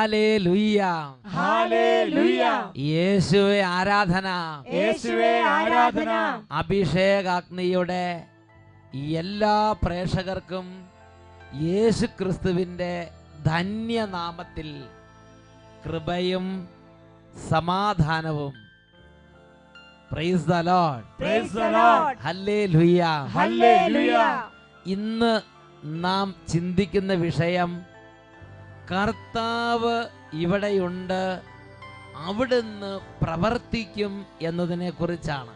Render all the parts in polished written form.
Hallelujah, hallelujah. യേശുവേ ആരാധന, യേശുവേ ആരാധന. അഭിഷേകാഗ്നിയുടെ എല്ലാ പ്രേക്ഷകർക്കും യേശു ക്രിസ്തുവിൻ്റെ ധന്യനാമത്തിൽ കൃപയും സമാധാനവും. Price the Lord, price the Lord. ഹല്ലേലൂയ, ഹല്ലേലൂയ. ഇന്ന് നാം ചിന്തിക്കുന്ന വിഷയം കർത്താവ് ഇവിടെയുണ്ട്, അവിടുന്ന് പ്രവർത്തിക്കും എന്നതിനെ കുറിച്ചാണ്.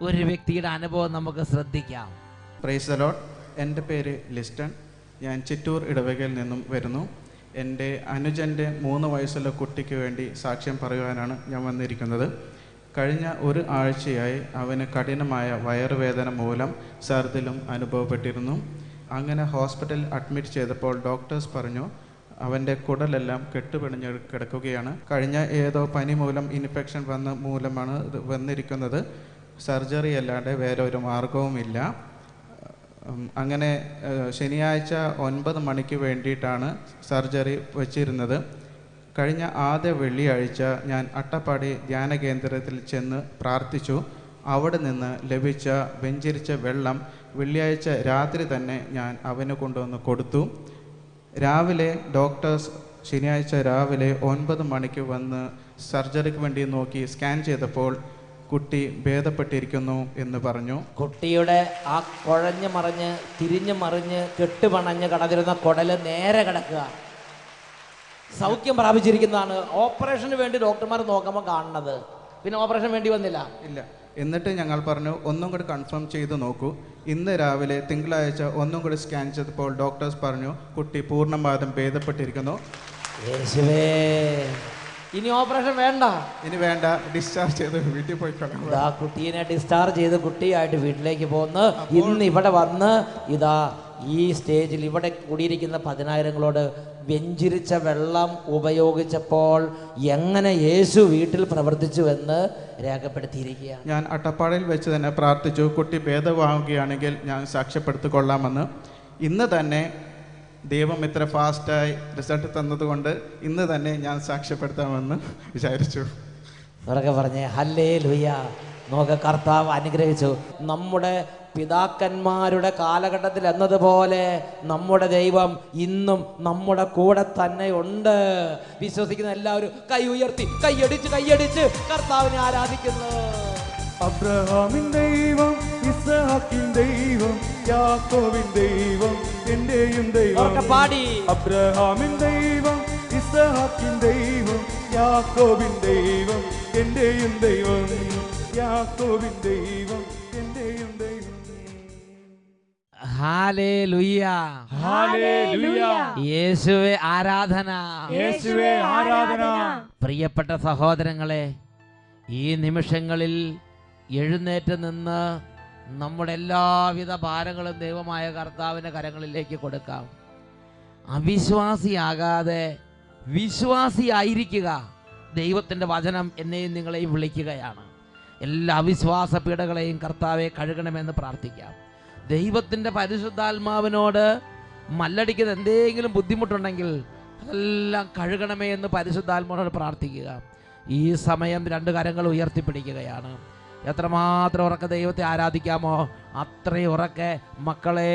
ഒരു വ്യക്തിയുടെ അനുഭവം നമുക്ക് ശ്രദ്ധിക്കാം. Price the Lord. എൻ്റെ പേര് ലിസ്റ്റൺ. ഞാൻ ചിറ്റൂർ ഇടവകയിൽ നിന്നും വരുന്നു. എൻ്റെ അനുജൻ്റെ 3 വയസ്സുള്ള കുട്ടിക്ക് വേണ്ടി സാക്ഷ്യം പറയുവാനാണ് ഞാൻ വന്നിരിക്കുന്നത്. കഴിഞ്ഞ ഒരു ആഴ്ചയായി അവന് കഠിനമായ വയറുവേദന മൂലം ഛർദിലും അനുഭവപ്പെട്ടിരുന്നു. അങ്ങനെ ഹോസ്പിറ്റലിൽ അഡ്മിറ്റ് ചെയ്തപ്പോൾ ഡോക്ടേഴ്സ് പറഞ്ഞു അവൻ്റെ കുടലെല്ലാം കെട്ടുപിണഞ്ഞ് കിടക്കുകയാണ്. കഴിഞ്ഞ ഏതോ പനി മൂലം ഇൻഫെക്ഷൻ മൂലമാണ് ഇത് വന്നിരിക്കുന്നത്. സർജറി അല്ലാതെ വേറെ ഒരു മാർഗവുമില്ല. അങ്ങനെ ശനിയാഴ്ച 9 മണിക്ക് വേണ്ടിയിട്ടാണ് സർജറി വച്ചിരുന്നത്. കഴിഞ്ഞ ആദ്യ വെള്ളിയാഴ്ച ഞാൻ അട്ടപ്പാടി ധ്യാന കേന്ദ്രത്തിൽ ചെന്ന് പ്രാർത്ഥിച്ചു. അവിടെ നിന്ന് ലഭിച്ച വെഞ്ചരിച്ച വെള്ളം വെള്ളിയാഴ്ച രാത്രി തന്നെ ഞാൻ അവന് കൊണ്ടുവന്ന് കൊടുത്തു. രാവിലെ ഡോക്ടേഴ്സ് ശനിയാഴ്ച രാവിലെ 9 മണിക്ക് വന്ന് സർജറിക്ക് വേണ്ടി നോക്കി സ്കാൻ ചെയ്തപ്പോൾ കുട്ടി ഭേദപ്പെട്ടിരിക്കുന്നു എന്ന് പറഞ്ഞു. കുട്ടിയുടെ ആ കുഴഞ്ഞു മറിഞ്ഞ് തിരിഞ്ഞു മറിഞ്ഞ് കെട്ടുപണഞ്ഞ് കടന്നിരുന്ന കുടല് നേരെ കിടക്കുക, സൗഖ്യം പ്രാപിച്ചിരിക്കുന്നതാണ്. ഓപ്പറേഷന് വേണ്ടി ഡോക്ടർമാർ നോക്കുമ്പോൾ കാണുന്നത്, പിന്നെ ഓപ്പറേഷൻ വേണ്ടി വന്നില്ല. ഇല്ല. എന്നിട്ട് ഞങ്ങൾ പറഞ്ഞു ഒന്നും കൂടി കൺഫേം ചെയ്ത് നോക്കൂ. ഇന്ന് രാവിലെ തിങ്കളാഴ്ച ഒന്നും കൂടി സ്കാൻ ചെയ്തപ്പോൾ ഡോക്ടേഴ്സ് പറഞ്ഞു കുട്ടി പൂർണ്ണമായും ഭേദപ്പെട്ടിരിക്കുന്നു. യേശുവേ, ഇനി ഓപ്പറേഷൻ വേണ്ട, ഇനി വേണ്ട, ഡിസ്ചാർജ് ചെയ്ത് വീട്ടിൽ പോയിക്കൊള്ളാം. ഇതാ കുട്ടീനെ ഡിസ്ചാർജ് ചെയ്ത് കുട്ടിയായിട്ട് വീട്ടിലേക്ക് പോന്ന് ഇന്ന് ഇവിടെ വന്ന് ഇതാ ഈ സ്റ്റേജിൽ ഇവിടെ കൂടിയിരിക്കുന്ന 10,000ങ്ങളോട് വെഞ്ചിരിച്ച വെള്ളം ഉപയോഗിച്ചപ്പോൾ എങ്ങനെ യേശു വീട്ടിൽ പ്രവർത്തിച്ചുവെന്ന് രേഖപ്പെടുത്തിയിരിക്കുകയാണ്. ഞാൻ അട്ടപ്പാടിയിൽ വെച്ച് തന്നെ പ്രാർത്ഥിച്ചു കുട്ടി ഭേദമാവുകയാണെങ്കിൽ ഞാൻ സാക്ഷ്യപ്പെടുത്തിക്കൊള്ളാമെന്ന്. ഇന്ന് തന്നെ ദൈവം ഇത്ര ഫാസ്റ്റായി റിസൾട്ട് തന്നതുകൊണ്ട് ഇന്ന് തന്നെ ഞാൻ സാക്ഷ്യപ്പെടുത്താമെന്ന് വിചാരിച്ചു. ഉറക്കെ പറഞ്ഞേ ഹല്ലേലൂയ. നോക്ക്, കർത്താവ് അനുഗ്രഹിച്ചു. നമ്മുടെ പിതാക്കന്മാരുടെ കാലഘട്ടത്തിൽ എന്നതുപോലെ നമ്മുടെ ദൈവം ഇന്നും നമ്മുടെ കൂടെ തന്നെ ഉണ്ട്. വിശ്വസിക്കുന്ന എല്ലാവരും കൈ ഉയർത്തി കൈയടിച്ച് കർത്താവിനെ ആരാധിക്കുന്നു. അബ്രഹാമിൻ ദൈവം, ഇസ്ഹാക്കിൻ ദൈവം, യാക്കോബിൻ ദൈവം, എന്റെയും ദൈവം. പാടി. അബ്രഹാമിൻ ദൈവം, ഇസ്ഹാക്കിൻ ദൈവം, യാക്കോബിൻ ദൈവം, എന്റെയും ദൈവം. യാക്കോബിൻ ദൈവം, എന്റെയും ദൈവം. Hallelujah, hallelujah. യേശുവേ ആരാധന, യേശുവേ ആരാധന. പ്രിയപ്പെട്ട സഹോദരങ്ങളെ, ഈ നിമിഷങ്ങളിൽ എഴുന്നേറ്റ് നിന്ന് നമ്മുടെ എല്ലാവിധ ഭാരങ്ങളും ദൈവമായ കർത്താവിൻ്റെ കരങ്ങളിലേക്ക് കൊടുക്കാം. അവിശ്വാസിയാകാതെ വിശ്വാസിയായിരിക്കുക. ദൈവത്തിൻ്റെ വചനം എന്നെയും നിങ്ങളെയും വിളിക്കുകയാണ്. എല്ലാ അവിശ്വാസ പീഡകളെയും കർത്താവെ കഴുകണമെന്ന് പ്രാർത്ഥിക്കാം. ദൈവത്തിൻ്റെ പരിശുദ്ധാത്മാവിനോട് മല്ലടിക്കുന്ന എന്തെങ്കിലും ബുദ്ധിമുട്ടുണ്ടെങ്കിൽ അതെല്ലാം കഴുകണമേ എന്ന് പരിശുദ്ധാത്മാവിനോട് പ്രാർത്ഥിക്കുക. ഈ സമയം 2 കരങ്ങൾ ഉയർത്തിപ്പിടിക്കുകയാണ്. എത്രമാത്രം ഉറക്കെ ദൈവത്തെ ആരാധിക്കാമോ അത്രയും ഉറക്കെ മക്കളെ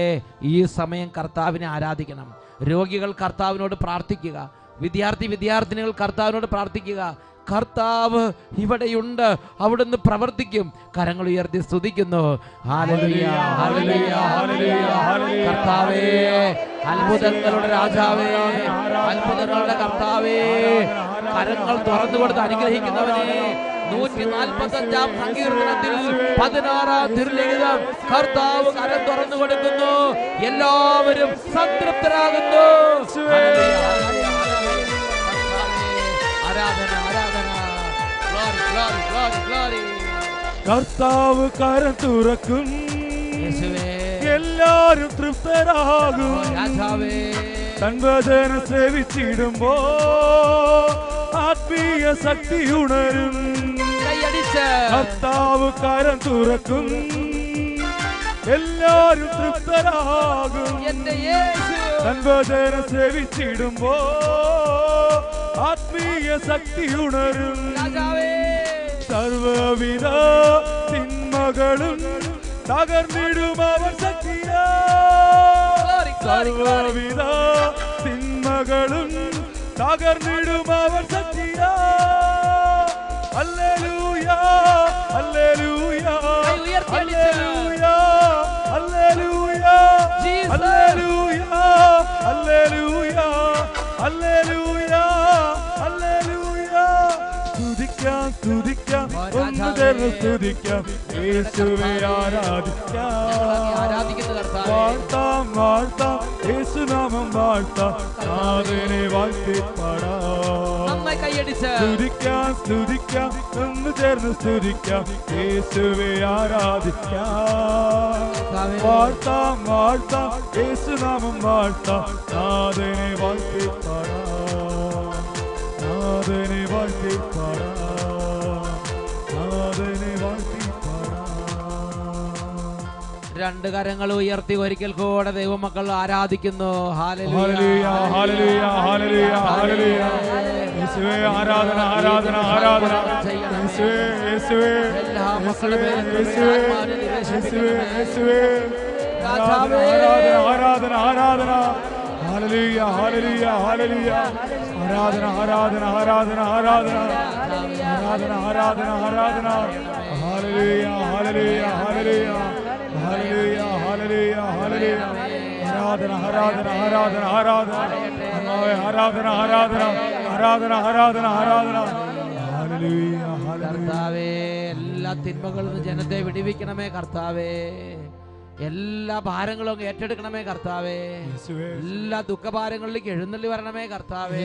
ഈ സമയം കർത്താവിനെ ആരാധിക്കണം. രോഗികൾ കർത്താവിനോട് പ്രാർത്ഥിക്കുക. വിദ്യാർത്ഥിനികൾ കർത്താവിനോട് പ്രാർത്ഥിക്കുക. കർത്താവ് ഇവിടെയുണ്ട്, അവിടുന്ന് പ്രവർത്തിക്കും. കരങ്ങൾ ഉയർത്തി സ്തുതിക്കുന്നു. ഹല്ലേലൂയ, ഹല്ലേലൂയ, ഹല്ലേലൂയ, ഹല്ലേലൂയ. കർത്താവേ, അത്ഭുതങ്ങളുടെ രാജാവേ, അത്ഭുതങ്ങളുടെ കർത്താവേ, കരങ്ങൾ തുറന്നു കൊടുത്ത് അനുഗ്രഹിക്കുന്നവനെ. 145-ാം സങ്കീർത്തനത്തിൽ 16-ാം തിരുലിഖിതം കർത്താവ് കരം തുറന്നു കൊടുക്കുന്നു. എല്ലാവരും സംതൃപ്തരാകുന്നു. ആരാധന, ആരാധന. Glory, glory, glory, glory. കർത്താവ് കരം തുറക്കും, എല്ലാരും തൃപ്തരാകും. രാജാവേ, തൻവചനം സേവിച്ചിടുമ്പോ ആത്മീയ ശക്തി ഉണരും. കർത്താവ് കരം തുറക്കും, എല്ലാരും തൃപ്തരാകും. തൻവചനം സേവിച്ചിടുമ്പോ ആത്മീയ ശക്തി ഉണരും. സർവവിധ തിന്മകളും തകർന്നിടും അവർ ശക്തിയാ. സർവവിധ തിന്മകളും തകർന്നിടും അവർ ശക്തിയാ. ഹല്ലേലൂയ ഹല്ലേലൂയ ഹല്ലേലൂയ ഹല്ലേലൂയ ഹല്ലേലൂയ ഹല്ലേലൂയ ഹല്ലേലൂയ ഹല്ലേലൂയ. സ്തുതിക്കാം സ്തുതിക്കാം ഒന്ന് ചേർന്ന് സ്തുതിക്കാം യേശുവേ ആരാധിക്കാം. വാഴ്ത്താം വാഴ്ത്താം യേശുനാമം വാഴ്ത്താം നാഥനെ വാഴ്ത്തിപ്പാടാം. സ്തുതിക്കാം സ്തുതിക്കാം ഒന്ന് ചേർന്ന് സ്തുതിക്കാം യേശുവേ ആരാധിക്കാം. വാഴ്ത്താം വാഴ്ത്താം യേശുനാമം വാഴ്ത്താം നാഥനെ വാഴ്ത്തിപ്പാടാം. നാഥനെ വാഴ്ത്തിപ്പാടാം. നാഥനെ വാഴ്ത്തിപ്പാടാം. രണ്ട് കരങ്ങൾ ഉയർത്തി ഒരിക്കൽ കൂടെ ദൈവമക്കൾ ആരാധിക്കുന്നു. ഹല്ലേലൂയ ഹല്ലേലൂയ ഹല്ലേലൂയ ഹല്ലേലൂയ. യേശുവേ ആരാധന ആരാധന ആരാധന. യേശുവേ യേശുവേ യേശുവേ യേശുവേ യേശുവേ ആരാധന ആരാധന ആരാധന. ഹല്ലേലൂയ ഹല്ലേലൂയ ഹല്ലേലൂയ. ആരാധന ആരാധന ആരാധന ആരാധന ആരാധന ആരാധന ആരാധന. ഹല്ലേലൂയ ഹല്ലേലൂയ ഹല്ലേലൂയ ഹല്ലേലൂയ ഹല്ലേലൂയ ഹല്ലേലൂയ. ആരാധന ആരാധന ആരാധന ആരാധന ആരാധന ആരാധന ആരാധന ആരാധന ആരാധന. Hallelujah hallelujah. കർത്താവേ, എല്ലാ തിന്മകളിൽ നിന്ന് ജനത്തെ വിടുവിക്കണമേ കർത്താവേ. എല്ലാ ഭാരങ്ങളും ഏറ്റെടുക്കണമേ കർത്താവേ. എല്ലാ ദുഃഖഭാരങ്ങളിലേക്ക് എഴുന്നള്ളി വരണമേ കർത്താവേ.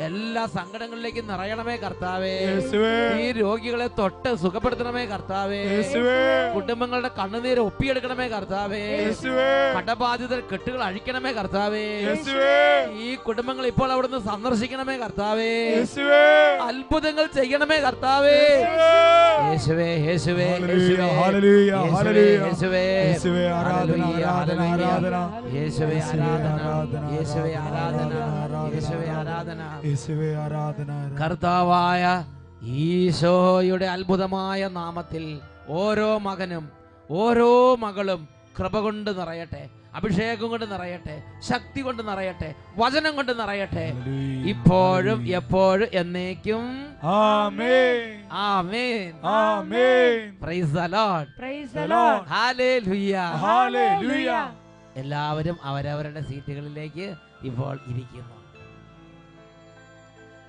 എല്ലാ സങ്കടങ്ങളിലേക്ക് നിറയണമേ കർത്താവേ. ഈ രോഗികളെ തൊട്ട് സുഖപ്പെടുത്തണമേ കർത്താവേ. കുടുംബങ്ങളുടെ കണ്ണുനീര് ഒപ്പിയെടുക്കണമേ കർത്താവേ. കടബാധിതർ കെട്ടുകൾ അഴിക്കണമേ കർത്താവേ. ഈ കുടുംബങ്ങൾ ഇപ്പോൾ അവിടുന്ന് സന്ദർശിക്കണമേ കർത്താവേ. അത്ഭുതങ്ങൾ ചെയ്യണമേ കർത്താവേ. യേശുവേ യേശുവേ യേശുവേ യേശുവേ യേശുവേ ആരാധന ആരാധന ആരാധന. യേശുവേ ആരാധന യേശുവേ ആരാധന യേശുവേ ആരാധന യേശുവേ ആരാധന. കർത്താവായ ഈശോയുടെ അത്ഭുതമായ നാമത്തിൽ ഓരോ മകനും ഓരോ മകളും കൃപ കൊണ്ട് നിറയട്ടെ, അഭിഷേകം കൊണ്ട് നിറയട്ടെ, ശക്തി കൊണ്ട് നിറയട്ടെ, വചനം കൊണ്ട് നിറയട്ടെ, ഇപ്പോഴും എപ്പോഴും എന്നേക്കും. ആമേൻ ആമേൻ ആമേൻ. Praise the Lord. Praise the Lord. ഹല്ലേലൂയ ഹല്ലേലൂയ. എല്ലാവരും അവരവരുടെ സീറ്റുകളിലേക്ക് ഇപ്പോൾ ഇരിക്കുന്നു.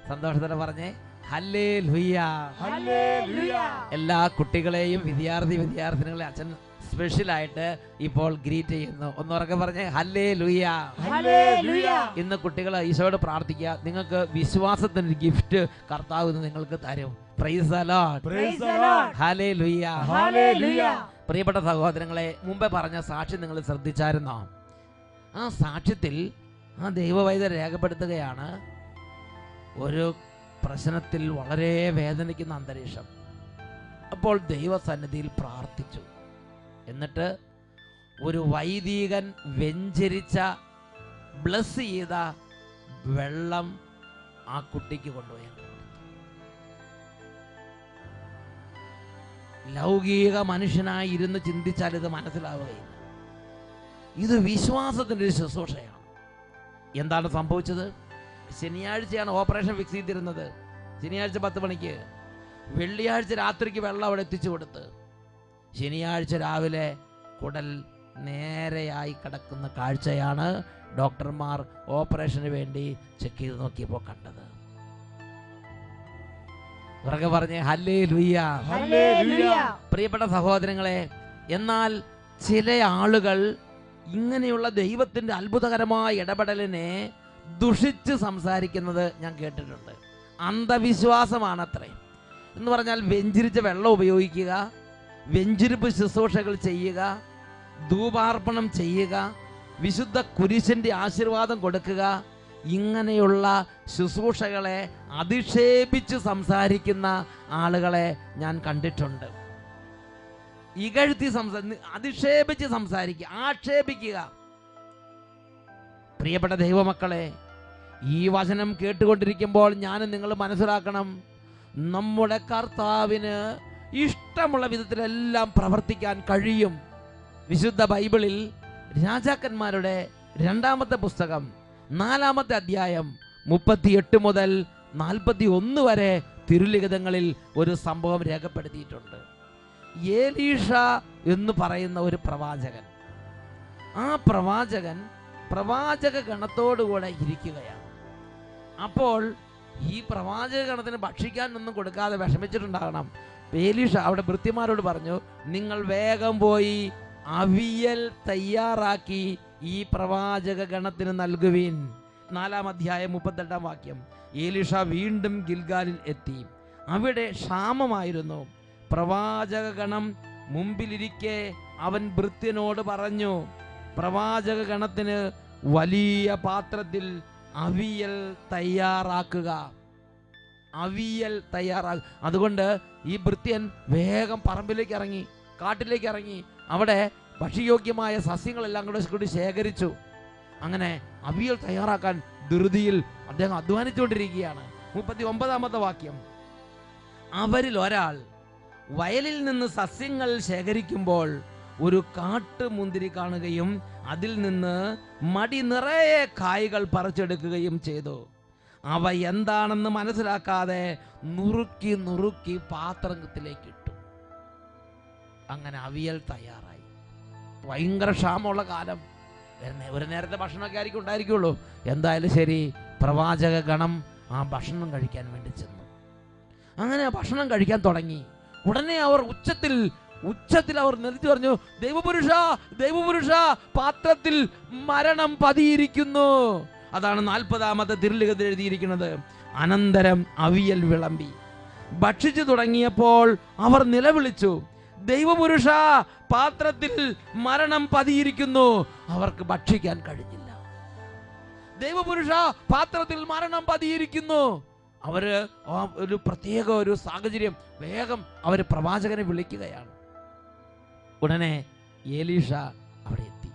സന്തോഷത്തോടെ പറഞ്ഞേ ഹല്ലേലൂയ ഹല്ലേലൂയ. എല്ലാ കുട്ടികളെയും വിദ്യാർത്ഥിനികളെ അച്ഛൻ സ്പെഷ്യലായിട്ട് ഇപ്പോൾ ഗ്രീറ്റ് ചെയ്യുന്നു. ഒന്നുറക്കെ പറഞ്ഞേ ഹല്ലേലൂയ ഹല്ലേലൂയ. ഇന്ന് കുട്ടികൾ ഈശോയോട് പ്രാർത്ഥിക്കുക, നിങ്ങൾക്ക് വിശ്വാസത്തിന്റെ ഗിഫ്റ്റ് കർത്താവ് ഇന്ന് നിങ്ങൾക്ക് തരും. Price the Lord. Praise the Lord. ഹല്ലേലൂയ ഹല്ലേലൂയ. പ്രിയപ്പെട്ട സഹോദരങ്ങളെ, മുമ്പേ പറഞ്ഞ സാക്ഷി നിങ്ങൾ ശ്രദ്ധിച്ചായിരുന്നോ? ആ സാക്ഷ്യത്തിൽ ആ ദൈവവൈദ്യർ രേഖപ്പെടുത്തുകയാണ്, ഒരു പ്രശ്നത്തിൽ വളരെ വേദനിക്കുന്ന അന്തരീക്ഷം. അപ്പോൾ ദൈവസന്നിധിയിൽ പ്രാർത്ഥിച്ചു. എന്നിട്ട് ഒരു വൈദികൻ വെഞ്ചരിച്ച ബ്ലസ് ചെയ്ത വെള്ളം ആ കുട്ടിക്ക് കൊണ്ടുപോയി. ലൗകിക മനുഷ്യനായി ഇരുന്ന് ചിന്തിച്ചാൽ ഇത് മനസ്സിലാവുകയില്ല. ഇത് വിശ്വാസത്തിൻ്റെ ഒരു ശുശ്രൂഷയാണ്. എന്താണ് സംഭവിച്ചത്? ശനിയാഴ്ചയാണ് ഓപ്പറേഷൻ ഫിക്സ് ചെയ്തിരുന്നത്. ശനിയാഴ്ച 10 മണിക്ക്. വെള്ളിയാഴ്ച രാത്രിക്ക് വെള്ളം അവിടെ എത്തിച്ചു കൊടുത്ത് ശനിയാഴ്ച രാവിലെ കുടൽ നേരെയായി കിടക്കുന്ന കാഴ്ചയാണ് ഡോക്ടർമാർ ഓപ്പറേഷന് വേണ്ടി ചെക്ക് ചെയ്ത് നോക്കിയപ്പോൾ കണ്ടത്. ഉറക്കെ പറഞ്ഞേ ഹല്ലേലൂയ. ഹല്ലേലൂയ. പ്രിയപ്പെട്ട സഹോദരങ്ങളെ, എന്നാൽ ചില ആളുകൾ ഇങ്ങനെയുള്ള ദൈവത്തിൻ്റെ അത്ഭുതകരമായ ഇടപെടലിനെ ദുഷിച്ച് സംസാരിക്കുന്നത് ഞാൻ കേട്ടിട്ടുണ്ട്. അന്ധവിശ്വാസമാണത്രേ. എന്ന് പറഞ്ഞാൽ വെഞ്ചിരിച്ച വെള്ളം ഉപയോഗിക്കുക, വെഞ്ചിരിപ്പ് ശുശ്രൂഷകൾ ചെയ്യുക, ധൂപാർപ്പണം ചെയ്യുക, വിശുദ്ധ കുരിശിൻ്റെ ആശീർവാദം കൊടുക്കുക, ഇങ്ങനെയുള്ള ശുശ്രൂഷകളെ അധിക്ഷേപിച്ച് സംസാരിക്കുന്ന ആളുകളെ ഞാൻ കണ്ടിട്ടുണ്ട്. ഇകഴ്ത്തി അധിക്ഷേപിച്ച് സംസാരിക്കുക, ആക്ഷേപിക്കുക. പ്രിയപ്പെട്ട ദൈവമക്കളെ, ഈ വചനം കേട്ടുകൊണ്ടിരിക്കുമ്പോൾ ഞാൻ നിങ്ങൾ മനസ്സിലാക്കണം, നമ്മുടെ കർത്താവിന് ഇഷ്ടമുള്ള വിധത്തിലെല്ലാം പ്രവർത്തിക്കാൻ കഴിയും. വിശുദ്ധ ബൈബിളിൽ രാജാക്കന്മാരുടെ 2-ാമത്തെ പുസ്തകം 4-ാമത്തെ അധ്യായം 38 മുതൽ 41 വരെ തിരുലിഖിതങ്ങളിൽ ഒരു സംഭവം രേഖപ്പെടുത്തിയിട്ടുണ്ട്. ഏലീഷ എന്ന് പറയുന്ന ഒരു പ്രവാചകൻ, ആ പ്രവാചകൻ പ്രവാചക ഗണത്തോടുകൂടെ ഇരിക്കുകയാണ്. അപ്പോൾ ഈ പ്രവാചക ഗണത്തിന് ഭക്ഷിക്കാനൊന്നും കൊടുക്കാതെ വിഷമിച്ചിട്ടുണ്ടാകണം. ഏലീഷ അവിടെ ഭൃത്യന്മാരോട് പറഞ്ഞു, നിങ്ങൾ വേഗം പോയി അവിയൽ തയ്യാറാക്കി ഈ പ്രവാചക ഗണത്തിന് നൽകുവീൻ. 4-ാം അധ്യായം 38-ാം വാക്യം. ഏലീഷ വീണ്ടും ഗിൽഗാലിൽ എത്തി. അവിടെ ക്ഷാമമായിരുന്നു. പ്രവാചക ഗണം മുമ്പിലിരിക്കെ അവൻ ഭൃത്യനോട് പറഞ്ഞു, പ്രവാചക ഗണത്തിന് വലിയ പാത്രത്തിൽ അവിയൽ തയ്യാറാക്കുക. അവിയൽ അതുകൊണ്ട് ഈ ഭൃത്യൻ വേഗം പറമ്പിലേക്ക് ഇറങ്ങി, കാട്ടിലേക്ക് ഇറങ്ങി. അവിടെ ഭക്ഷ്യയോഗ്യമായ സസ്യങ്ങളെല്ലാം കൂടി ശേഖരിച്ചു. അങ്ങനെ അവിയൽ തയ്യാറാക്കാൻ ധൃതിയിൽ അദ്ദേഹം അധ്വാനിച്ചുകൊണ്ടിരിക്കുകയാണ്. 39-ാമത്തെ വാക്യം. അവരിൽ ഒരാൾ വയലിൽ നിന്ന് സസ്യങ്ങൾ ശേഖരിക്കുമ്പോൾ ഒരു കാട്ടുമുന്തിരി കാണുകയും അതിൽ നിന്ന് മടി നിറയെ കായ്കൾ പറിച്ചെടുക്കുകയും ചെയ്തു. അവ എന്താണെന്ന് മനസ്സിലാക്കാതെ നുറുക്കി നുറുക്കി പാത്രത്തിലേക്ക് ഇട്ടു. അങ്ങനെ അവിയൽ തയ്യാറായി. ഭയങ്കര ക്ഷാമമുള്ള കാലം, ഒരു നേരത്തെ ഭക്ഷണമൊക്കെ ആയിരിക്കും ഉണ്ടായിരിക്കുള്ളൂ. എന്തായാലും ശരി, പ്രവാചക ഗണം ആ ഭക്ഷണം കഴിക്കാൻ വേണ്ടി ചെന്നു. അങ്ങനെ ഭക്ഷണം കഴിക്കാൻ തുടങ്ങി. ഉടനെ അവർ ഉച്ചത്തിൽ അവർ നിലച്ചു പറഞ്ഞു, ദൈവപുരുഷ, പാത്രത്തിൽ മരണം പതിയിരിക്കുന്നു. അതാണ് 40-ാമത്തെ തിരുലിഖിതത്തിൽ എഴുതിയിരിക്കുന്നത്. അനന്തരം അവിയൽ വിളമ്പി. ഭക്ഷിച്ചു തുടങ്ങിയപ്പോൾ അവർ നിലവിളിച്ചു, ദൈവപുരുഷ, പാത്രത്തിൽ മരണം പതിയിരിക്കുന്നു. അവർക്ക് ഭക്ഷിക്കാൻ കഴിഞ്ഞില്ല. ദൈവപുരുഷ, പാത്രത്തിൽ മരണം പതിയിരിക്കുന്നു. അവര് ഒരു പ്രത്യേക ഒരു സാഹചര്യം, വേഗം അവർ പ്രവാചകനെ വിളിക്കുകയാണ്. ഉടനെ ഏലീഷ അവിടെ എത്തി.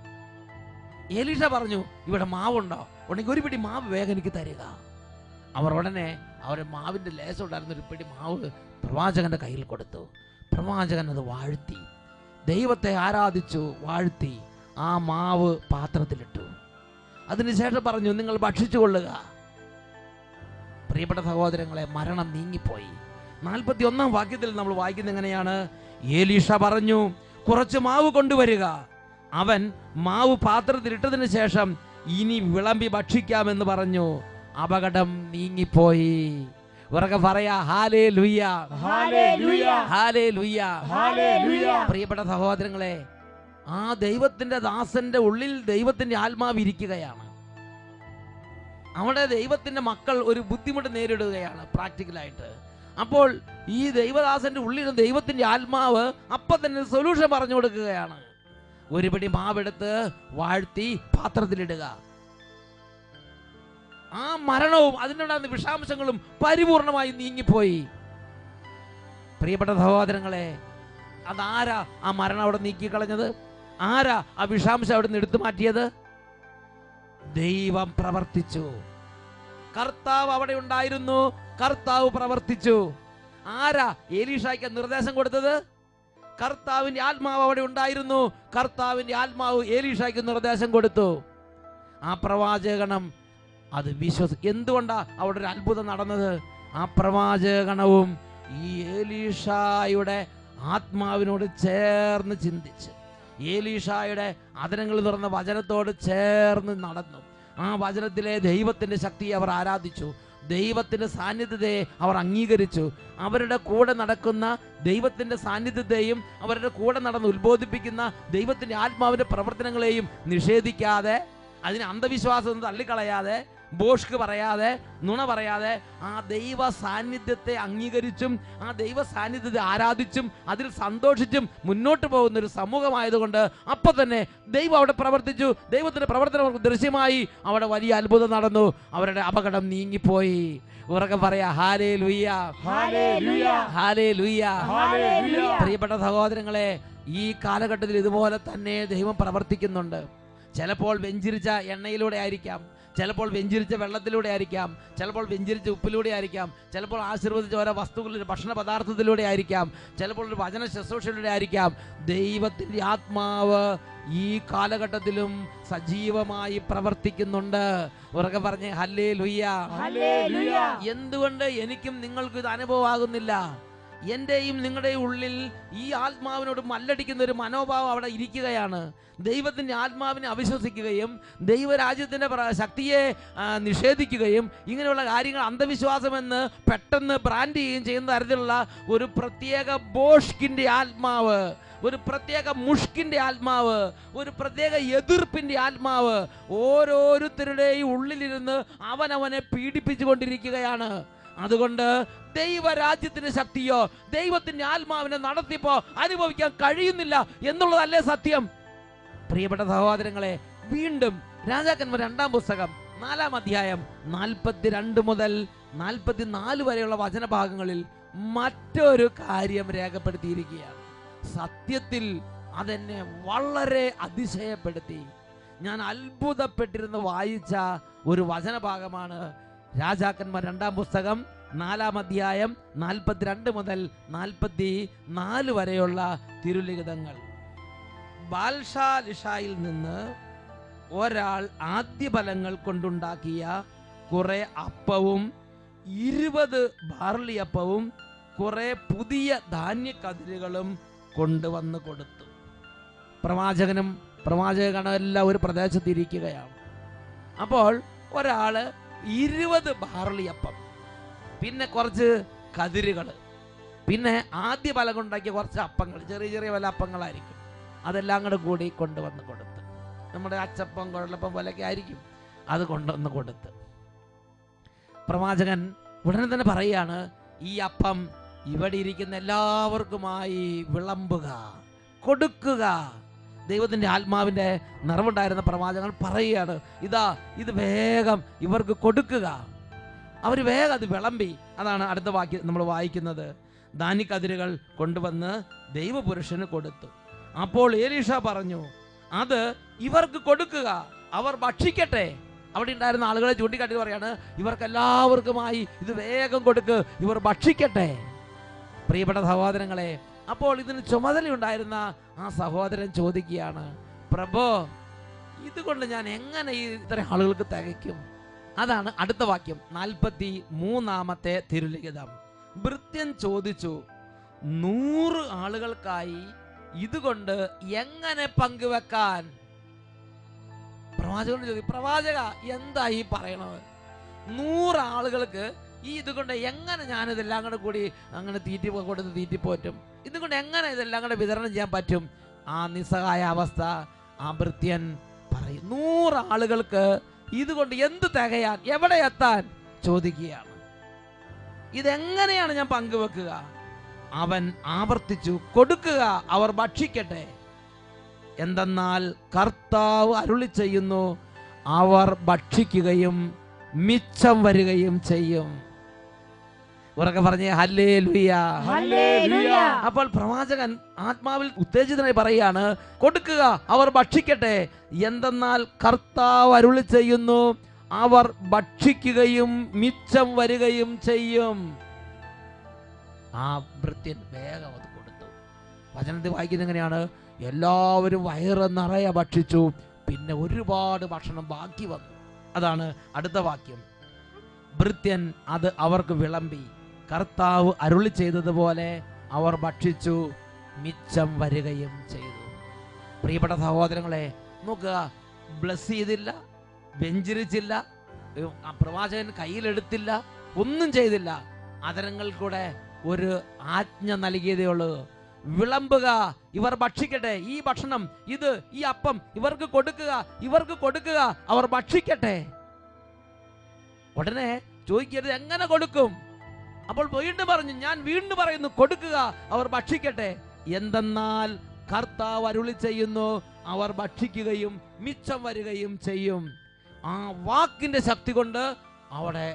ഏലീഷ പറഞ്ഞു, ഇവിടെ മാവുണ്ടോ? ഉടനെ ഒരു പിടി മാവ് വേഗം എനിക്ക് തരിക. അവർ ഉടനെ അവരുടെ മാവിൻ്റെ ലേശം ഉണ്ടായിരുന്ന ഒരു പിടി മാവ് പ്രവാചകന്റെ കയ്യിൽ കൊടുത്തു. പ്രവാചകൻ അത് വാഴ്ത്തി, ദൈവത്തെ ആരാധിച്ചു, വാഴ്ത്തി ആ മാവ് പാത്രത്തിലിട്ടു. അതിനുശേഷം പറഞ്ഞു, നിങ്ങൾ ഭക്ഷിച്ചു കൊള്ളുക. പ്രിയപ്പെട്ട സഹോദരങ്ങളെ, മരണം നീങ്ങിപ്പോയി. 41-ാം വാക്യത്തിൽ നമ്മൾ വായിക്കുന്നത് എങ്ങനെയാണ്? ഏലീഷ പറഞ്ഞു, കുറച്ച് മാവ് കൊണ്ടുവരിക. അവൻ മാവ് പാത്രത്തിലിട്ടതിന് ശേഷം ഇനി വിളമ്പി ഭക്ഷിക്കാമെന്ന് പറഞ്ഞു. അപകടം നീങ്ങിപ്പോയി. ഉറക്കെ പറയാ, ഹല്ലേലൂയ, ഹല്ലേലൂയ, ഹല്ലേലൂയ, ഹല്ലേലൂയ. പ്രിയപ്പെട്ട സഹോദരങ്ങളെ, ആ ദൈവത്തിന്റെ ദാസന്റെ ഉള്ളിൽ ദൈവത്തിന്റെ ആത്മാവ് ഇരിക്കുകയാണ്. അവിടെ ദൈവത്തിന്റെ മക്കൾ ഒരു ബുദ്ധിമുട്ട് നേരിടുകയാണ് പ്രാക്ടിക്കലായിട്ട്. അപ്പോൾ ഈ ദൈവദാസന്റെ ഉള്ളിൽ ദൈവത്തിന്റെ ആത്മാവ് അപ്പം തന്നെ സൊല്യൂഷൻ പറഞ്ഞു കൊടുക്കുകയാണ്. ഒരു പിടി മാവെടുത്ത് വാഴ്ത്തി പാത്രത്തിലിടുക. ആ മരണവും അതിനുണ്ടാകുന്ന വിഷാംശങ്ങളും പരിപൂർണമായി നീങ്ങിപ്പോയി. പ്രിയപ്പെട്ട സഹോദരങ്ങളെ, അതാരാ ആ മരണം അവിടെ നീക്കിക്കളഞ്ഞത്? ആരാ ആ വിഷാംശം അവിടെ നിന്ന് എടുത്തു മാറ്റിയത്? ദൈവം പ്രവർത്തിച്ചു. കർത്താവ് അവിടെ ഉണ്ടായിരുന്നു, കർത്താവ് പ്രവർത്തിച്ചു. ആരാ ഏലീഷായ്ക്ക് നിർദ്ദേശം കൊടുത്തത്? കർത്താവിന്റെ ആത്മാവ് അവിടെ ഉണ്ടായിരുന്നു, കർത്താവിന്റെ ആത്മാവ് ഏലീഷായ്ക്ക് നിർദ്ദേശം കൊടുത്തു. ആ പ്രവാചകഗണം അത് എന്തുകൊണ്ടാ അവിടെ ഒരു അത്ഭുതം നടന്നത്? ആ പ്രവാചകഗണവും ഈ ഏലീഷായുടെ ആത്മാവിനോട് ചേർന്ന് ചിന്തിച്ച്, ഏലീഷായുടെ അധരങ്ങൾ തുറന്ന വചനത്തോട് ചേർന്ന് നടന്നു. ആ വചനത്തിലെ ദൈവത്തിന്റെ ശക്തിയെ അവർ ആരാധിച്ചു. ദൈവത്തിന്റെ സാന്നിധ്യത്തെ അവർ അംഗീകരിച്ചു. അവരുടെ കൂടെ നടക്കുന്ന ദൈവത്തിന്റെ സാന്നിധ്യത്തെയും അവരുടെ കൂടെ നടന്ന് ഉത്ബോധിപ്പിക്കുന്ന ദൈവത്തിന്റെ ആത്മാവിന്റെ പ്രവർത്തനങ്ങളെയും നിഷേധിക്കാതെ, അതിന് അന്ധവിശ്വാസം തള്ളിക്കളയാതെ, ബോഷ്ക്ക് പറയാതെ, നുണ പറയാതെ ആ ദൈവ സാന്നിധ്യത്തെ അംഗീകരിച്ചും ആ ദൈവ സാന്നിധ്യത്തെ ആരാധിച്ചും അതിൽ സന്തോഷിച്ചും മുന്നോട്ട് പോകുന്ന ഒരു സമൂഹമായതുകൊണ്ട് അപ്പം തന്നെ ദൈവം അവിടെ പ്രവർത്തിച്ചു. ദൈവത്തിന്റെ പ്രവർത്തനം ദൃശ്യമായി. അവിടെ വലിയ അത്ഭുതം നടന്നു. അവരുടെ അപകടം നീങ്ങിപ്പോയി. ഉറക്കെ പറയാ, ഹല്ലേലൂയ, ഹല്ലേലൂയ, ഹല്ലേലൂയ, ഹല്ലേലൂയ. പ്രിയപ്പെട്ട സഹോദരങ്ങളെ, ഈ കാലഘട്ടത്തിൽ ഇതുപോലെ തന്നെ ദൈവം പ്രവർത്തിക്കുന്നുണ്ട്. ചിലപ്പോൾ വെഞ്ചിരിച്ച എണ്ണയിലൂടെ ആയിരിക്കാം, ചിലപ്പോൾ വെഞ്ചിരിച്ച വെള്ളത്തിലൂടെ ആയിരിക്കാം, ചിലപ്പോൾ വെഞ്ചിരിച്ച ഉപ്പിലൂടെ ആയിരിക്കാം, ചിലപ്പോൾ ആശീർവദിച്ച ഓരോ വസ്തുക്കളിൽ ഭക്ഷണ പദാർത്ഥത്തിലൂടെ ആയിരിക്കാം, ചിലപ്പോൾ ഒരു വചന ശുശ്രൂഷയിലൂടെ ആയിരിക്കാം. ദൈവത്തിൻ്റെ ആത്മാവ് ഈ കാലഘട്ടത്തിലും സജീവമായി പ്രവർത്തിക്കുന്നുണ്ട്. ഉറക്കെ പറഞ്ഞേ ഹല്ലേലൂയ. എന്തുകൊണ്ട് എനിക്കും നിങ്ങൾക്കും ഇത് അനുഭവമാകുന്നില്ല? എൻ്റെയും നിങ്ങളുടെയും ഉള്ളിൽ ഈ ആത്മാവിനോട് മല്ലടിക്കുന്ന ഒരു മനോഭാവം അവിടെ ഇരിക്കുകയാണ്. ദൈവത്തിൻ്റെ ആത്മാവിനെ അവിശ്വസിക്കുകയും ദൈവരാജ്യത്തിൻ്റെ ശക്തിയെ നിഷേധിക്കുകയും ഇങ്ങനെയുള്ള കാര്യങ്ങൾ അന്ധവിശ്വാസമെന്ന് പെട്ടെന്ന് ബ്രാൻഡ് ചെയ്യുകയും ചെയ്യുന്ന തരത്തിലുള്ള ഒരു പ്രത്യേക ബോഷ്കിൻ്റെ ആത്മാവ്, ഒരു പ്രത്യേക മുഷ്കിൻ്റെ ആത്മാവ്, ഒരു പ്രത്യേക എതിർപ്പിൻ്റെ ആത്മാവ് ഓരോരുത്തരുടെയും ഉള്ളിലിരുന്ന് അവനവനെ പീഡിപ്പിച്ചു കൊണ്ടിരിക്കുകയാണ്. അതുകൊണ്ട് ദൈവരാജ്യത്തിന് ശക്തിയോ ദൈവത്തിന്റെ ആത്മാവിനെ നടത്തിപ്പോ അനുഭവിക്കാൻ കഴിയുന്നില്ല എന്നുള്ളതല്ലേ സത്യം. പ്രിയപ്പെട്ട സഹോദരങ്ങളെ, വീണ്ടും രാജാക്കന്മാർ 2-ാം പുസ്തകം 4-ാം അധ്യായം 42 മുതൽ 44 വരെയുള്ള വചനഭാഗങ്ങളിൽ മറ്റൊരു കാര്യം രേഖപ്പെടുത്തിയിരിക്കുകയാണ്. സത്യത്തിൽ അതെന്നെ വളരെ അതിശയപ്പെടുത്തി. ഞാൻ അത്ഭുതപ്പെട്ടിരുന്ന് വായിച്ച ഒരു വചനഭാഗമാണ് രാജാക്കന്മാർ 2-ാം പുസ്തകം 4-ാം അധ്യായം 42 മുതൽ 44 വരെയുള്ള തിരുലിഖിതങ്ങൾ. ബാൽഷാലിഷായിൽ നിന്ന് ഒരാൾ ആദ്യഫലങ്ങൾ കൊണ്ടുണ്ടാക്കിയ കുറെ അപ്പവും 20 ബാർലി അപ്പവും കുറെ പുതിയ ധാന്യക്കതിരുകളും കൊണ്ടുവന്ന് കൊടുത്തു. പ്രവാചകനും പ്രവാചകനും എല്ലാം ഒരു പ്രദേശത്തിരിക്കുകയാണ്. അപ്പോൾ ഒരാള് 20 ബാർലി അപ്പം, പിന്നെ കുറച്ച് കതിരുകൾ, പിന്നെ ആദ്യ ഫലം കൊണ്ടാക്കിയ കുറച്ച് അപ്പങ്ങൾ, ചെറിയ ചെറിയ വല്ല അപ്പങ്ങളായിരിക്കും, അതെല്ലാം കൂടി കൊണ്ടുവന്ന് കൊടുത്ത്, നമ്മുടെ അച്ചപ്പം കുഴലപ്പം പോലെയൊക്കെ ആയിരിക്കും, അത് കൊണ്ടുവന്ന് കൊടുത്ത് പ്രവാചകൻ ഉടനെ തന്നെ പറയുകയാണ്, ഈ അപ്പം ഇവിടെ ഇരിക്കുന്ന എല്ലാവർക്കുമായി വിളമ്പുക, കൊടുക്കുക. ദൈവത്തിൻ്റെ ആത്മാവിൻ്റെ നിറവുണ്ടായിരുന്ന പ്രവാചകൻ പറയുകയാണ്, ഇതാ ഇത് വേഗം ഇവർക്ക് കൊടുക്കുക. അവർ വേഗം അത് വിളമ്പി. അതാണ് അടുത്ത വാക്യം നമ്മൾ വായിക്കുന്നത്. ധാന്യക്കതിരുകൾ കൊണ്ടുവന്ന് ദൈവപുരുഷന് കൊടുത്തു. അപ്പോൾ എലീഷ പറഞ്ഞു, അത് ഇവർക്ക് കൊടുക്കുക, അവർ ഭക്ഷിക്കട്ടെ. അവിടെ ഉണ്ടായിരുന്ന ആളുകളെ ചൂണ്ടിക്കാട്ടി പറയാണ്, ഇവർക്കെല്ലാവർക്കുമായി ഇത് വേഗം കൊടുക്ക്, ഇവർ ഭക്ഷിക്കട്ടെ. പ്രിയപ്പെട്ട സഹോദരങ്ങളെ, അപ്പോൾ ഇതിന് ചുമതലയുണ്ടായിരുന്ന ആ സഹോദരൻ ചോദിക്കുകയാണ്, പ്രഭോ, ഇതുകൊണ്ട് ഞാൻ എങ്ങനെ ഇത്ര ആളുകൾക്ക് തികയ്ക്കും? അതാണ് അടുത്ത വാക്യം, 43-ാമത്തെ തിരുലിഖിതം. ഭൃത്യൻ ചോദിച്ചു, 100 ആളുകൾക്കായി ഇതുകൊണ്ട് എങ്ങനെ പങ്കുവെക്കാൻ? പ്രവാചകനോട് ചോദിക്കും, പ്രവാചക എന്താ ഈ പറയണത്? 100 ആളുകൾക്ക് ഈ ഇതുകൊണ്ട് എങ്ങനെ ഞാനിതെല്ലാം കൂടി അങ്ങനെ കൊടുത്ത് തീറ്റിപ്പോറ്റും? ഇതുകൊണ്ട് എങ്ങനെ ഇതെല്ലാം കൂടെ വിതരണം ചെയ്യാൻ പറ്റും? ആ നിസ്സഹായ അവസ്ഥ ആ ഭൃത്യൻ പറയും. 100 ആളുകൾക്ക് ഇതുകൊണ്ട് എന്ത് തികയാൻ, എവിടെ എത്താൻ ചോദിക്കുകയാണ്. ഇതെങ്ങനെയാണ് ഞാൻ പങ്കുവെക്കുക? അവൻ ആവർത്തിച്ചു, കൊടുക്കുക, അവർ ഭക്ഷിക്കട്ടെ. എന്തെന്നാൽ കർത്താവ് അരുളി ചെയ്യുന്നു, അവർ ഭക്ഷിക്കുകയും മിച്ചം വരികയും ചെയ്യും. ഉറക്കെ പറഞ്ഞേ ഹല്ലേലൂയ. അപ്പോൾ പ്രവാചകൻ ആത്മാവിൽ ഉത്തേജിതനായി പറയാണ്, കൊടുക്കുക, അവർ ഭക്ഷിക്കട്ടെ. എന്തെന്നാൽ കർത്താവ് അരുളി ചെയ്യുന്നു, അവർ ഭക്ഷിക്കുകയും മിച്ചം വരികയും ചെയ്യും. ആ ഭൃത്യൻ വേഗം അത് കൊടുത്തു. വചനത്തിൽ വായിക്കുന്നത് എങ്ങനെയാണ്? എല്ലാവരും വയറ് നിറയെ ഭക്ഷിച്ചു, പിന്നെ ഒരുപാട് ഭക്ഷണം ബാക്കി വന്നു. അതാണ് അടുത്ത വാക്യം. ഭൃത്യൻ അത് അവർക്ക് വിളമ്പി, കർത്താവ് അരുളി ചെയ്തതുപോലെ അവർ ഭക്ഷിച്ചു, മിച്ചം വരികയും ചെയ്തു. പ്രിയപ്പെട്ട സഹോദരങ്ങളെ, നോക്കുക, ബ്ലസ് ചെയ്തില്ല, വെഞ്ചരിച്ചില്ല, പ്രവാചകൻ കയ്യിലെടുത്തില്ല, ഒന്നും ചെയ്തില്ല. അതരങ്ങൾ കൂടെ ഒരു ആജ്ഞ നൽകിയതേ ഉള്ളൂ, വിളമ്പുക, ഇവർ ഭക്ഷിക്കട്ടെ. ഈ ഭക്ഷണം, ഇത് ഈ അപ്പം ഇവർക്ക് കൊടുക്കുക, ഇവർക്ക് കൊടുക്കുക, അവർ ഭക്ഷിക്കട്ടെ. ഉടനെ ചോദിക്കരുത് എങ്ങനെ കൊടുക്കും. അപ്പോൾ വീണ്ടും പറഞ്ഞു, ഞാൻ വീണ്ടും പറയുന്നു, കൊടുക്കുക, അവർ ഭക്ഷിക്കട്ടെ. എന്തെന്നാൽ കർത്താവ് അരുളി ചെയ്യുന്നു, അവർ ഭക്ഷിക്കുകയും മിച്ചം വരികയും ചെയ്യും. ആ വാക്കിന്റെ ശക്തി കൊണ്ട് അവിടെ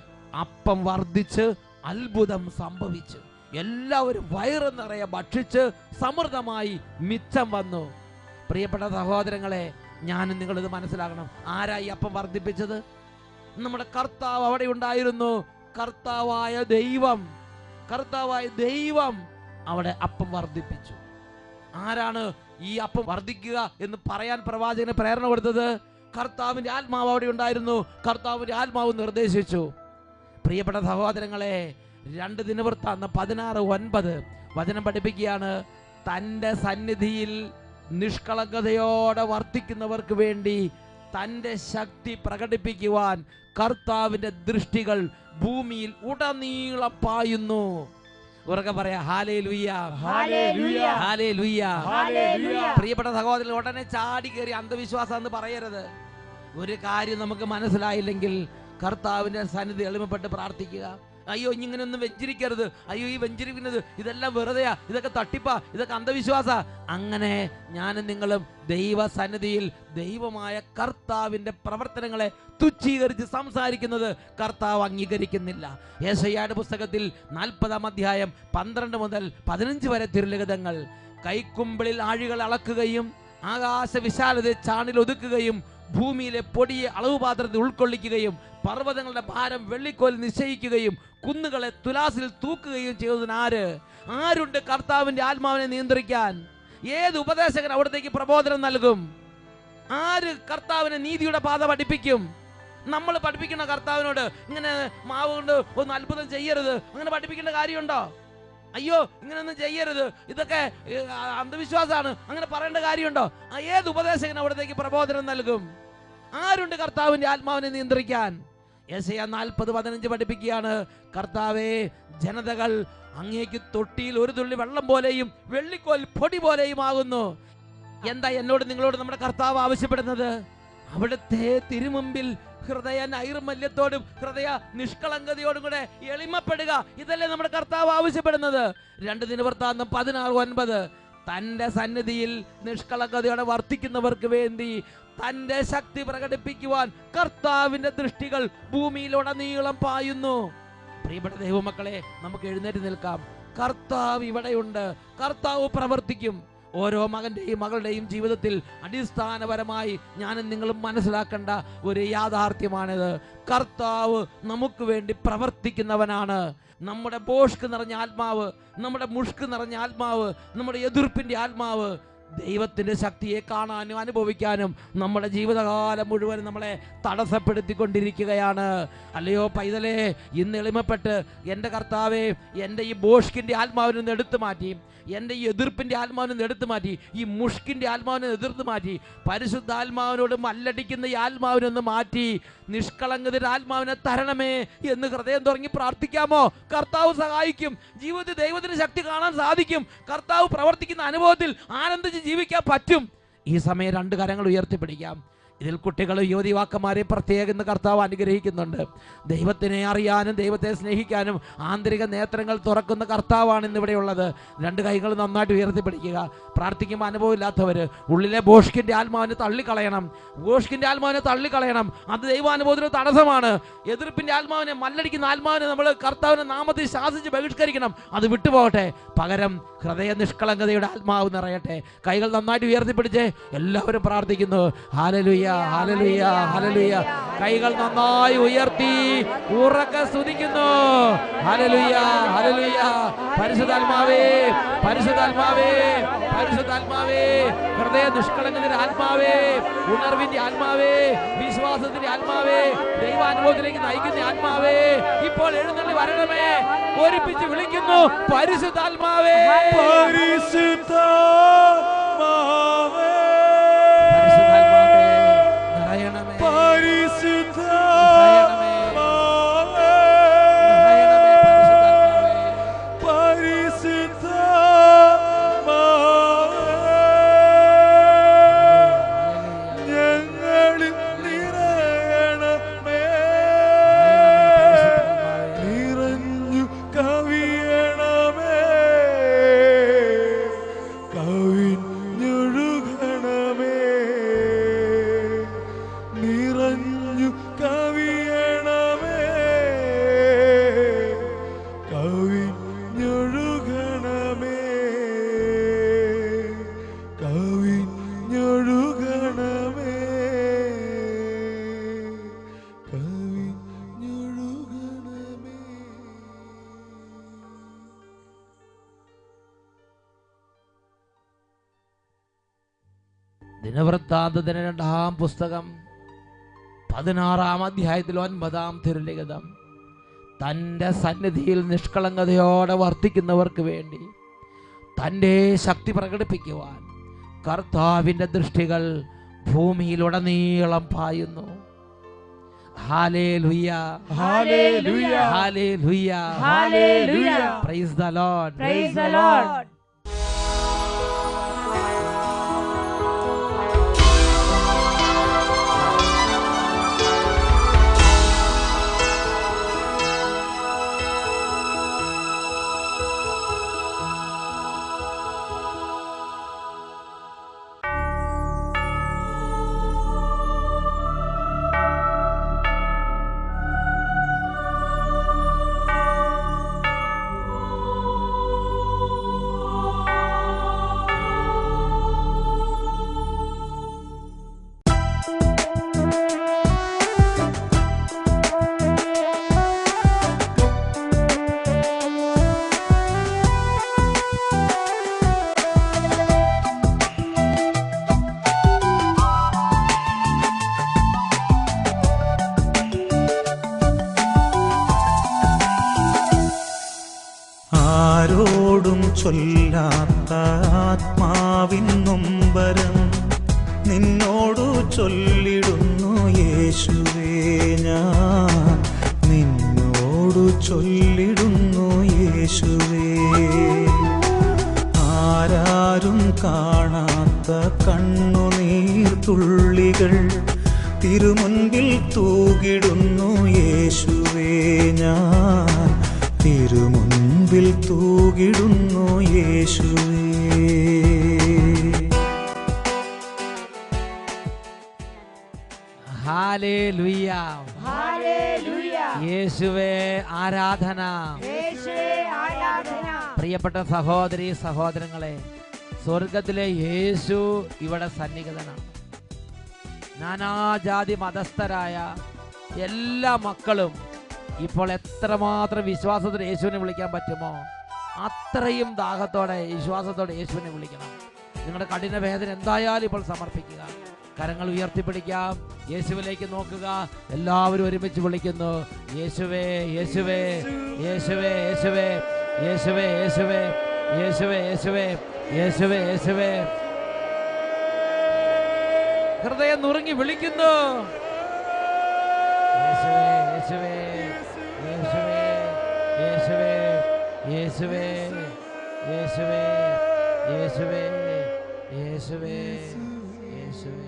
അപ്പം വർദ്ധിച്ച് അത്ഭുതം സംഭവിച്ചു. എല്ലാവരും വയറ് നിറയെ ഭക്ഷിച്ച് സമൃദ്ധമായി മിച്ചം വന്നു. പ്രിയപ്പെട്ട സഹോദരങ്ങളെ, ഞാനും നിങ്ങളിത് മനസ്സിലാക്കണം. ആരായി അപ്പം വർദ്ധിപ്പിച്ചത്? നമ്മുടെ കർത്താവ് അവിടെ ഉണ്ടായിരുന്നു. കർത്താവായ ദൈവം അവിടെ അപ്പം വർദ്ധിപ്പിച്ചു. ആരാണ് ഈ അപ്പം വർദ്ധിക്കുക എന്ന് പറയാൻ പ്രവാചകന് പ്രേരണ കൊടുത്തത്? കർത്താവിന്റെ ആത്മാവ് അവിടെ ഉണ്ടായിരുന്നു. കർത്താവിന്റെ ആത്മാവ് നിർദ്ദേശിച്ചു. പ്രിയപ്പെട്ട സഹോദരങ്ങളെ, 2 ദിനവൃത്താന്തം 16:9 വചനം പഠിപ്പിക്കുകയാണ്, തൻ്റെ സന്നിധിയിൽ നിഷ്കളങ്കതയോടെ വർത്തിക്കുന്നവർക്ക് വേണ്ടി തൻ്റെ ശക്തി പ്രകടിപ്പിക്കുവാൻ കർത്താവിൻ്റെ ദൃഷ്ടികൾ ഭൂമിയിൽ ഉടനീളം പായുന്നു. ഉറക്കെ പറയാ, ഹല്ലേലൂയ, ഹല്ലേലൂയ, ഹല്ലേലൂയ, ഹല്ലേലൂയ. പ്രിയപ്പെട്ട സഹോദരൻ, ഉടനെ ചാടി കയറി അന്ധവിശ്വാസം എന്ന് പറയരുത്. ഒരു കാര്യം നമുക്ക് മനസ്സിലായില്ലെങ്കിൽ കർത്താവിൻ്റെ സന്നിധി എളിമപ്പെട്ട് പ്രാർത്ഥിക്കുക. അയ്യോ ഇങ്ങനെയൊന്നും വെഞ്ചരിക്കരുത്, അയ്യോ ഈ വെഞ്ചരിക്കുന്നത് ഇതെല്ലാം വെറുതെയാ, ഇതൊക്കെ തട്ടിപ്പാ, ഇതൊക്കെ അന്ധവിശ്വാസ. അങ്ങനെ ഞാനും നിങ്ങളും ദൈവസന്നിധിയിൽ ദൈവമായ കർത്താവിൻ്റെ പ്രവർത്തനങ്ങളെ തുച്ഛീകരിച്ച് സംസാരിക്കുന്നത് കർത്താവ് അംഗീകരിക്കുന്നില്ല. യെശയ്യായുടെ പുസ്തകത്തിൽ 40-ാം അധ്യായം 12 മുതൽ 15 വരെ തിരുലിഖിതങ്ങൾ, കൈക്കുമ്പിളിൽ ആഴികൾ അളക്കുകയും ആകാശ വിശാലതയെ ചാണിൽ ഒതുക്കുകയും ഭൂമിയിലെ പൊടിയെ അളവുപാത്രത്തിൽ ഉൾക്കൊള്ളിക്കുകയും പർവ്വതങ്ങളുടെ ഭാരം വെള്ളിക്കോൽ നിശ്ചയിക്കുകയും കുന്നുകളെ തുലാസിൽ തൂക്കുകയും ചെയ്തതിനാര്? ആരുണ്ട് കർത്താവിന്റെ ആത്മാവിനെ നിയന്ത്രിക്കാൻ? ഏത് ഉപദേശകൻ അവിടത്തേക്ക് പ്രബോധനം നൽകും? ആര് കർത്താവിനെ നീതിയുടെ പാത പഠിപ്പിക്കും? നമ്മൾ പഠിപ്പിക്കുന്ന കർത്താവിനോട് ഇങ്ങനെ മാവ് കൊണ്ട് ഒന്ന് അത്ഭുതം ചെയ്യരുത്, അങ്ങനെ പഠിപ്പിക്കേണ്ട കാര്യമുണ്ടോ? അയ്യോ ഇങ്ങനെയൊന്നും ചെയ്യരുത്, ഇതൊക്കെ അന്ധവിശ്വാസമാണ്, അങ്ങനെ പറയേണ്ട കാര്യമുണ്ടോ? ഏത് ഉപദേശകൻ അവിടത്തേക്ക് പ്രബോധനം നൽകും? ആരുണ്ട് കർത്താവിന്റെ ആത്മാവിനെ നിയന്ത്രിക്കാൻ? യെശയ്യാ 40:15 പഠിപ്പിക്കുകയാണ്, കർത്താവേ, ജനതകൾ അങ്ങേക്ക് തൊട്ടിയിൽ ഒരു തുള്ളി വെള്ളം പോലെയും വെള്ളിക്കോൽ പൊടി പോലെയും ആകുന്നു. എന്താ എന്നോട് നിങ്ങളോട് നമ്മുടെ കർത്താവ് ആവശ്യപ്പെടുന്നത്? അവിടുത്തെ തിരുമുമ്പിൽ ഹൃദയ നൈർമല്യത്തോടും ഹൃദയ നിഷ്കളങ്കതയോടും കൂടെ എളിമപ്പെടുക. ഇതല്ലേ നമ്മുടെ കർത്താവ് ആവശ്യപ്പെടുന്നത്? 2 ദിനവൃത്താന്തം 16:9 തൻ്റെ സന്നിധിയിൽ നിഷ്കളങ്കതയോടെ വർത്തിക്കുന്നവർക്ക് വേണ്ടി തൻ്റെ ശക്തി പ്രകടിപ്പിക്കുവാൻ കർത്താവിൻ്റെ ദൃഷ്ടികൾ ഭൂമിയിലുടനീളം പായുന്നു. പ്രിയപ്പെട്ട ദൈവമക്കളെ, നമുക്ക് എഴുന്നേറ്റ് നിൽക്കാം. കർത്താവ് ഇവിടെയുണ്ട്, കർത്താവ് പ്രവർത്തിക്കും. ഓരോ മകന്റെയും മകളുടെയും ജീവിതത്തിൽ അടിസ്ഥാനപരമായി ഞാനും നിങ്ങളും മനസ്സിലാക്കേണ്ട ഒരു യാഥാർത്ഥ്യമാണിത്. കർത്താവ് നമുക്ക് വേണ്ടി പ്രവർത്തിക്കുന്നവനാണ്. നമ്മുടെ ബോഷ്ക്ക് നിറഞ്ഞ ആത്മാവ്, നമ്മുടെ മുഷ്ക് നിറഞ്ഞ ആത്മാവ്, നമ്മുടെ എതിർപ്പിന്റെ ആത്മാവ് ദൈവത്തിന്റെ ശക്തിയെ കാണാനും അനുഭവിക്കാനും നമ്മുടെ ജീവിതകാലം മുഴുവൻ നമ്മളെ തടസ്സപ്പെടുത്തിക്കൊണ്ടിരിക്കുകയാണ്. അല്ലയോ പൈതലേ, ഇന്ന് എളിമപ്പെട്ട് എൻ്റെ കർത്താവേ, എൻ്റെ ഈ ബോഷ്കിൻ്റെ ആത്മാവിനെ ഒന്ന് എടുത്തു മാറ്റി, എൻ്റെ ഈ എതിർപ്പിൻ്റെ ആത്മാവിനെ എടുത്തു മാറ്റി, ഈ മുഷ്കിൻ്റെ ആത്മാവിനെ എതിർത്ത് മാറ്റി, പരിശുദ്ധാത്മാവിനോട് മല്ലടിക്കുന്ന ഈ ആത്മാവിനൊന്ന് മാറ്റി നിഷ്കളങ്കതയുടെ ആത്മാവിനെ തരണമേ എന്ന് ഹൃദയം തുടങ്ങി പ്രാർത്ഥിക്കാമോ? കർത്താവ് സഹായിക്കും. ജീവിതത്തിൽ ദൈവത്തിന്റെ ശക്തി കാണാൻ സാധിക്കും. കർത്താവ് പ്രവർത്തിക്കുന്ന അനുഭവത്തിൽ ആനന്ദിച്ച് ജീവിക്കാൻ പറ്റും. ഈ സമയം 2 കരങ്ങൾ ഉയർത്തിപ്പിടിക്കാം. ഇതിൽ കുട്ടികളും യുവതിവാക്കന്മാരെ പ്രത്യേകം കർത്താവ് അനുഗ്രഹിക്കുന്നുണ്ട്. ദൈവത്തിനെ അറിയാനും ദൈവത്തെ സ്നേഹിക്കാനും ആന്തരിക നേത്രങ്ങൾ തുറക്കുന്ന കർത്താവാണ് ഇന്നിവിടെ ഉള്ളത്. 2 കൈകൾ നന്നായിട്ട് ഉയർത്തിപ്പിടിക്കുക. പ്രാർത്ഥിക്കുമ്പോൾ അനുഭവമില്ലാത്തവർ ഉള്ളിലെ ബോഷ്കിൻ്റെ ആത്മാവിനെ തള്ളിക്കളയണം. ബോഷ്കിൻ്റെ ആത്മാവിനെ തള്ളിക്കളയണം. അത് ദൈവാനുഭവത്തിന് തടസ്സമാണ്. എതിർപ്പിൻ്റെ ആത്മാവിനെ, മല്ലടിക്കുന്ന ആത്മാവിനെ നമ്മൾ കർത്താവിന്റെ നാമത്തിൽ ശാസിച്ച് ബഹിഷ്കരിക്കണം. അത് വിട്ടുപോകട്ടെ. പകരം ഹൃദയ നിഷ്കളങ്കതയുടെ ആത്മാവ് നിറയട്ടെ. കൈകൾ നന്നായിട്ട് ഉയർത്തിപ്പിടിച്ച് എല്ലാവരും പ്രാർത്ഥിക്കുന്നു. ഹല്ലേലൂയ, ഹല്ലേലൂയ, ഹല്ലേലൂയ. കൈകൾ നന്നായി ഉയർത്തി ഉറക്കെ സ്തുതിക്കുന്നു. Hallelujah, hallelujah. പരിശുദ്ധാത്മാവേ, പരിശുദ്ധാത്മാവേ, പരിശുദ്ധാത്മാവേ, ഹൃദയ നിഷ്കളങ്കതയുടെ ആത്മാവേ, ഉണർവിന്റെ ആത്മാവേ, വിശ്വാസത്തിന്റെ ആത്മാവേ, ദൈവാനുഭവത്തിലേക്ക് നയിക്കുന്ന ആത്മാവേ, ഇപ്പോൾ എഴുന്നള്ളി വരണമേ. ഒരുമിച്ച് വിളിക്കുന്നു, പരിശുദ്ധാത്മാവേ, പരിശുദ്ധാത്മാവേ, പരിശുദ്ധാത്മാവേ, നിറയണമേ, പരിശുദ്ധാത്മാവേ, നിറയണമേ, പരിശുദ്ധാത്മാവേ, ഞങ്ങളിൽ നിറയണമേ, നിറഞ്ഞു കവിയണമേ, കവിഞ്ഞു ദിനവൃത്താന്തത്തിന് 2-ാം പുസ്തകം 16-ാം അധ്യായത്തിൽ 9-ാം തിരുലിഖിതം. തൻ്റെ സന്നിധിയിൽ നിഷ്കളങ്കതയോടെ വർത്തിക്കുന്നവർക്ക് വേണ്ടി തൻ്റെ ശക്തി പ്രകടിപ്പിക്കുവാൻ കർത്താവിൻ്റെ ദൃഷ്ടികൾ ഭൂമിയിലുടനീളം പായുന്നു. ഹല്ലേലൂയ, ഹല്ലേലൂയ, ഹല്ലേലൂയ, ഹല്ലേലൂയ. Praise the Lord, Praise the Lord. ആരോടും ചൊല്ലാത്ത ആത്മാവിൻ നൊമ്പരം നിന്നോടു ചൊല്ലിടുന്നു യേശുവേ, ഞാൻ നിന്നോടു ചൊല്ലിടുന്നു യേശുവേ. ആരാരും കാണാത്ത കണ്ണുനീർ തുള്ളികൾ തിരുമുൻപിൽ തൂകിടുന്നു യേശുവേ, ഞാൻ തിരുമുൻപിൽ തൂകിടുന്നു യേശുവേ. Hallelujah, hallelujah. യേശുവേ ആരാധന. യേശുവേ ആരാധന. പ്രിയപ്പെട്ട സഹോദരി സഹോദരങ്ങളെ, സ്വർഗത്തിലെ യേശു ഇവിടെ സന്നിഹിതനാണ്. നാനാജാതി മതസ്ഥരായ എല്ലാ മക്കളും ഇപ്പോൾ എത്രമാത്രം വിശ്വാസത്തോടെ യേശുവിനെ വിളിക്കാൻ പറ്റുമോ അത്രയും ദാഹത്തോടെ വിശ്വാസത്തോടെ യേശുവിനെ വിളിക്കണം. നിങ്ങളുടെ കഠിന വേദന എന്തായാലും ഇപ്പോൾ സമർപ്പിക്കുക. കരങ്ങൾ ഉയർത്തിപ്പിടിക്കാം, യേശുവിലേക്ക് നോക്കുക. എല്ലാവരും ഒരുമിച്ച് വിളിക്കുന്നു, യേശുവേ യേശുവേ യേശുവേ യേശുവേ യേശുവേ യേശുവേ യേശുവേ യേശുവേ യേശുവേ യേശുവേ. ഹൃദയം നുറുങ്ങി വിളിക്കുന്നു, യേശുവേ യേശുവേ യേശുവേ യേശുവേ യേശുവേ യേശുവേ യേശുവേ യേശുവേ യേശുവേ.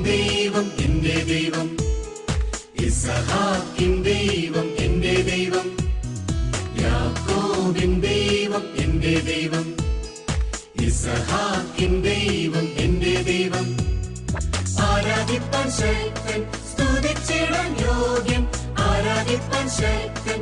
ദൈവം എന്റെ ദൈവം, ഇസ്ഹാക്കിൻ ദൈവം എന്റെ ദൈവം, യാക്കോബിൻ ദൈവം എന്റെ ദൈവം, ഇസ്ഹാക്കിൻ ദൈവം എന്റെ ദൈവം. ആരാധിപ്പാൻ ശക്തൻ, സ്തുതിച്ചിടാൻ യോഗ്യൻ, ആരാധിപ്പാൻ ശക്തൻ,